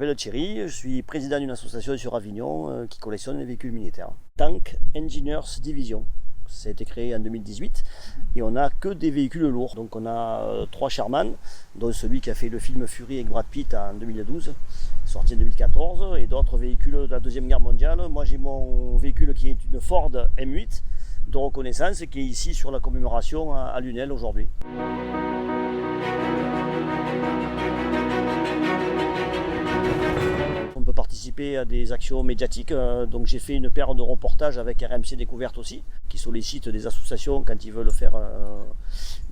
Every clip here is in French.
m'appelle Thierry, je suis président d'une association sur Avignon qui collectionne les véhicules militaires. Tank Engineers Division. Ça a été créé en 2018 et on n'a que des véhicules lourds. Donc on a 3 Sherman, dont celui qui a fait le film Fury avec Brad Pitt en 2012, sorti en 2014, et d'autres véhicules de la Deuxième Guerre mondiale. Moi j'ai mon véhicule qui est une Ford M8 de reconnaissance qui est ici sur la commémoration à Lunel aujourd'hui. On peut participer à des actions médiatiques, donc j'ai fait une paire de reportages avec RMC Découverte aussi, qui sollicitent des associations quand ils veulent faire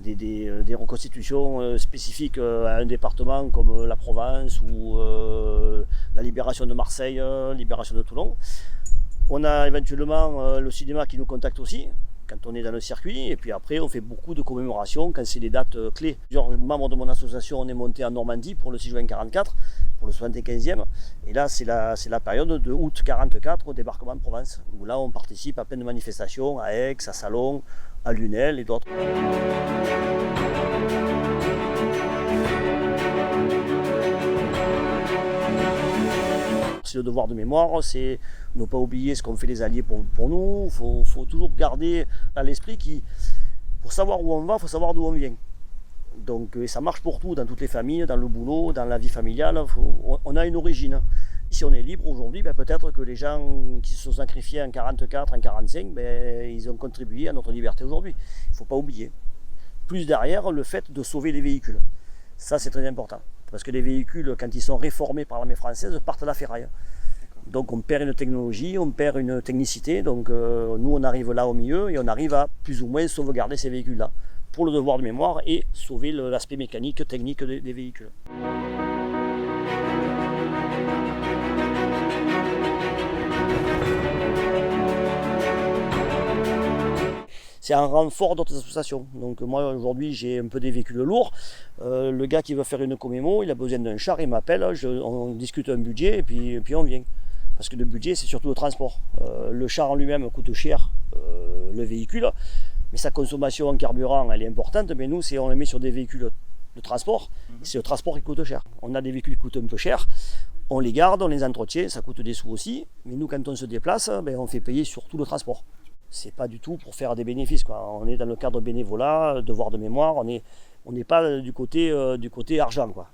des reconstitutions spécifiques à un département comme la Provence ou la libération de Marseille, libération de Toulon. On a éventuellement le cinéma qui nous contacte aussi, quand on est dans le circuit, et puis après on fait beaucoup de commémorations quand c'est des dates clés. Plusieurs membres de mon association, on est monté en Normandie pour le 6 juin 44, pour le 75e, et là c'est la période de août 44 au débarquement de Provence, où là on participe à plein de manifestations, à Aix, à Salon, à Lunel et d'autres. C'est le devoir de mémoire, c'est ne pas oublier ce qu'ont fait les Alliés pour nous. Il faut toujours garder à l'esprit que pour savoir où on va, il faut savoir d'où on vient. Donc ça marche pour tout, dans toutes les familles, dans le boulot, dans la vie familiale. On a une origine. Si on est libre aujourd'hui, peut-être que les gens qui se sont sacrifiés en 44, en 45, ils ont contribué à notre liberté aujourd'hui. Il ne faut pas oublier. Plus derrière, le fait de sauver les véhicules. Ça, c'est très important. Parce que les véhicules, quand ils sont réformés par l'armée française, partent à la ferraille. Donc on perd une technologie, on perd une technicité. Donc nous, on arrive là au milieu et on arrive à plus ou moins sauvegarder ces véhicules-là pour le devoir de mémoire et sauver l'aspect mécanique, technique des véhicules. C'est un renfort d'autres associations. Donc moi aujourd'hui j'ai un peu des véhicules lourds. Le gars qui veut faire une commémo, il a besoin d'un char, il m'appelle, on discute un budget et puis on vient. Parce que le budget c'est surtout le transport. Le char en lui-même coûte cher, le véhicule, mais sa consommation en carburant elle est importante, mais nous on le met sur des véhicules de transport, c'est le transport qui coûte cher. On a des véhicules qui coûtent un peu cher, on les garde, on les entretient, ça coûte des sous aussi, mais nous quand on se déplace, on fait payer surtout le transport. C'est pas du tout pour faire des bénéfices, quoi. On est dans le cadre bénévolat, devoir de mémoire, on n'est pas du côté argent, quoi.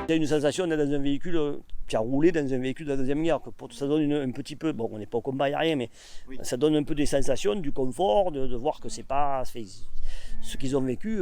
Il y a une sensation d'être dans un véhicule qui a roulé dans un véhicule de la Deuxième Guerre. Ça donne un petit peu, bon on n'est pas au combat aérien, mais oui, ça donne un peu des sensations, du confort, de voir que c'est pas ce qu'ils ont vécu.